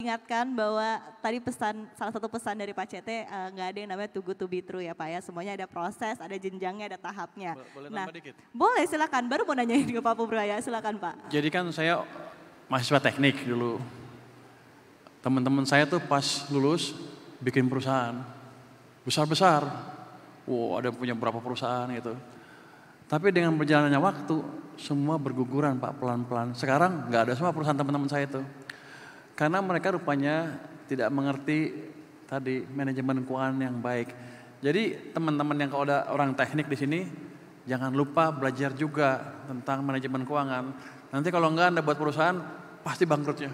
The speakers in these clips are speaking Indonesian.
diingatkan bahwa tadi salah satu pesan dari Pak Cete nggak ada yang namanya too good to be true ya Pak ya. Semuanya ada proses, ada jenjangnya, ada tahapnya. Boleh Nah, tambah dikit? boleh silakan. Baru mau nanyain ke Pak Purbaya, silakan Pak. Jadi kan saya mahasiswa teknik dulu. Teman-teman saya tuh pas lulus bikin perusahaan besar-besar. Wow, ada punya berapa perusahaan gitu. Tapi dengan berjalannya waktu, semua berguguran Pak pelan-pelan. Sekarang nggak ada semua perusahaan teman-teman saya itu. Karena mereka rupanya tidak mengerti tadi manajemen keuangan yang baik. Jadi teman-teman yang kalau ada orang teknik di sini, jangan lupa belajar juga tentang manajemen keuangan. Nanti kalau nggak Anda buat perusahaan, pasti bangkrutnya.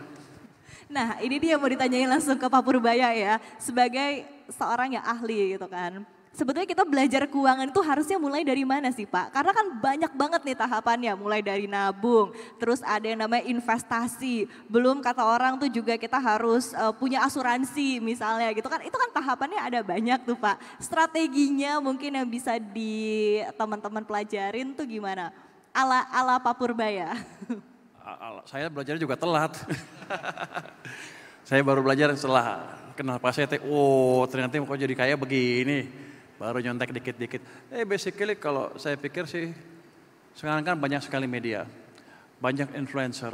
Nah ini dia mau ditanyain langsung ke Pak Purbaya ya. Sebagai seorang yang ahli gitu kan. Sebetulnya kita belajar keuangan itu harusnya mulai dari mana sih Pak? Karena kan banyak banget nih tahapannya, mulai dari nabung, terus ada yang namanya investasi, belum kata orang tuh juga kita harus punya asuransi misalnya gitu kan, itu kan tahapannya ada banyak tuh Pak. Strateginya mungkin yang bisa di teman-teman pelajarin tuh gimana? Ala Pak Purbaya. Saya belajar juga telat. Saya baru belajar setelah kenal Pak Sete, oh ternyata kok jadi kaya begini. Baru nyontek dikit-dikit. Basically kalau saya pikir sih, sekarang kan banyak sekali media. Banyak influencer.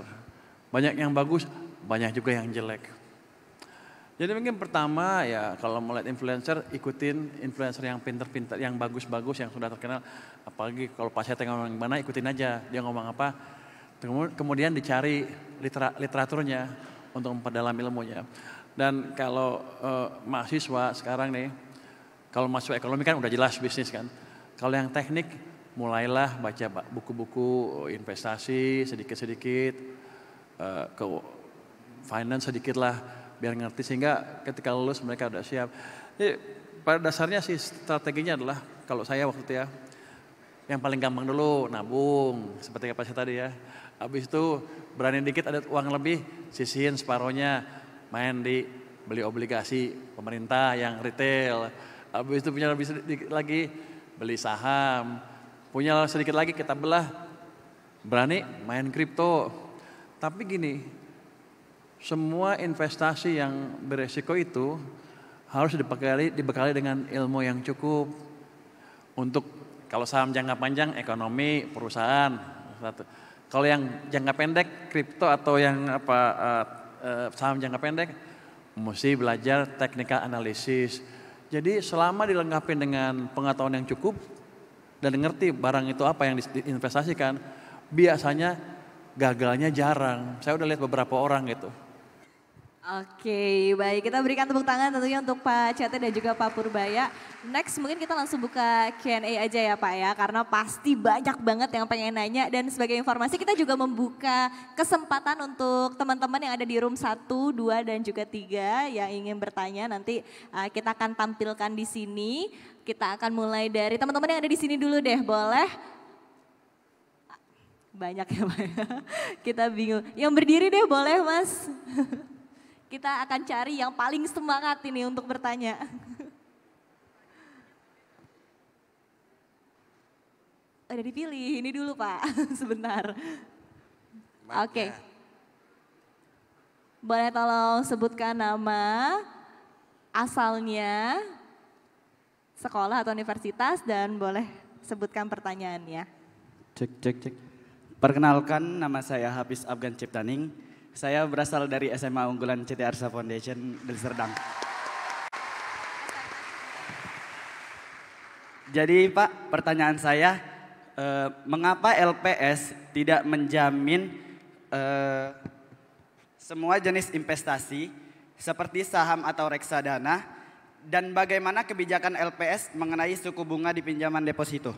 Banyak yang bagus, banyak juga yang jelek. Jadi mungkin pertama ya kalau melihat influencer, ikutin influencer yang pinter-pinter, yang bagus-bagus, yang sudah terkenal. Apalagi kalau Pak Sete ngomong gimana, ikutin aja. Dia ngomong apa, kemudian dicari literaturnya untuk memperdalam ilmunya. Dan kalau mahasiswa sekarang nih, kalau masuk ekonomi kan udah jelas bisnis kan. Kalau yang teknik, mulailah baca buku-buku investasi sedikit-sedikit, ke finance sedikit lah, biar ngerti sehingga ketika lulus mereka udah siap. Jadi pada dasarnya sih strateginya adalah, kalau saya waktu itu ya, yang paling gampang dulu nabung, seperti apa saya tadi ya. Habis itu berani dikit ada uang lebih, sisihin separohnya, main di beli obligasi pemerintah yang retail. Habis itu punya lebih sedikit lagi, beli saham. Punya sedikit lagi kita belah, berani main kripto. Tapi gini, semua investasi yang beresiko itu harus dibekali dengan ilmu yang cukup. Untuk kalau saham jangka panjang, ekonomi, perusahaan. Kalau yang jangka pendek, kripto atau yang saham jangka pendek, mesti belajar technical analysis. Jadi selama dilengkapi dengan pengetahuan yang cukup dan ngerti barang itu apa yang diinvestasikan, biasanya gagalnya jarang. Saya udah lihat beberapa orang gitu. Oke, baik, kita berikan tepuk tangan tentunya untuk Pak Cete dan juga Pak Purbaya. Next mungkin kita langsung buka Q&A aja ya Pak ya, karena pasti banyak banget yang pengen nanya. Dan sebagai informasi kita juga membuka kesempatan untuk teman-teman yang ada di room 1, 2 dan juga 3 yang ingin bertanya. Nanti kita akan tampilkan di sini. Kita akan mulai dari teman-teman yang ada di sini dulu deh, boleh? Banyak ya Pak ya, kita bingung. Yang berdiri deh boleh Mas. Kita akan cari yang paling semangat ini untuk bertanya. Udah dipilih, ini dulu Pak, sebentar. Oke. Boleh tolong sebutkan nama, asalnya, sekolah atau universitas, dan boleh sebutkan pertanyaannya. Cek. Perkenalkan, nama saya Hafiz Afgan Ciptaning. Saya berasal dari SMA Unggulan CT Arsa Foundation Deli Serdang. Jadi Pak, pertanyaan saya, mengapa LPS tidak menjamin semua jenis investasi seperti saham atau reksadana, dan bagaimana kebijakan LPS mengenai suku bunga di pinjaman deposito?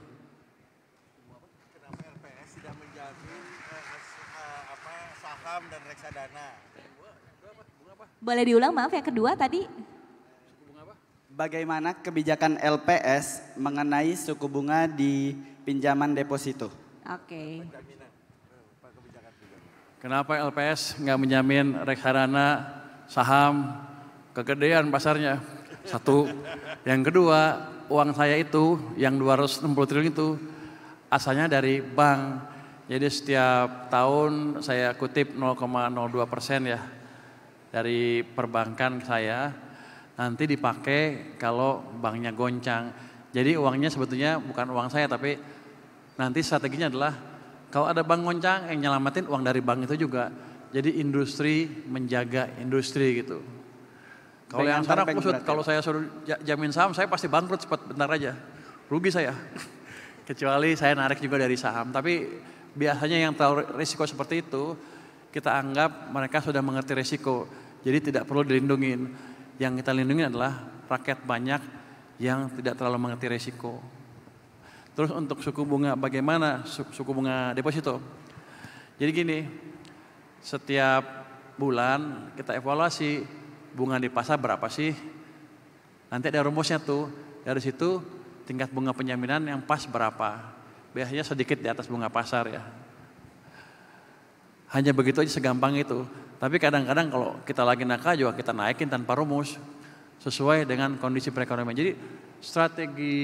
Saham dan reksadana. Boleh diulang maaf yang kedua tadi? Bagaimana kebijakan LPS mengenai suku bunga di pinjaman deposito? Oke. Kenapa LPS nggak menjamin reksadana, saham, kegedean pasarnya? Satu. Yang kedua, uang saya itu yang 260 triliun itu asalnya dari bank. Jadi setiap tahun saya kutip 0,02% ya. dari perbankan saya nanti dipakai kalau banknya goncang. Jadi uangnya sebetulnya bukan uang saya, tapi nanti strateginya adalah kalau ada bank goncang yang nyelamatin uang dari bank itu juga. Jadi industri menjaga industri gitu. Kalau yang antara kusut, kalau saya suruh jamin saham, saya pasti bangkrut bentar aja. Rugi saya. Kecuali saya narik juga dari saham. Tapi biasanya yang tahu risiko seperti itu, kita anggap mereka sudah mengerti risiko. Jadi tidak perlu dilindungin. Yang kita lindungi adalah rakyat banyak yang tidak terlalu mengerti risiko. Terus untuk suku bunga, bagaimana suku bunga deposito? Jadi gini, setiap bulan kita evaluasi bunga di pasar berapa sih. Nanti ada rumusnya tuh, dari situ tingkat bunga penjaminan yang pas berapa. Biasanya sedikit di atas bunga pasar ya. Hanya begitu aja, segampang itu. Tapi kadang-kadang kalau kita lagi nakal juga kita naikin tanpa rumus. Sesuai dengan kondisi perekonomian. Jadi strategi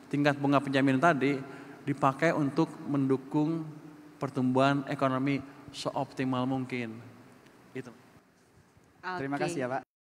tingkat bunga penjaminan tadi dipakai untuk mendukung pertumbuhan ekonomi seoptimal mungkin. Itu. Terima kasih ya Pak.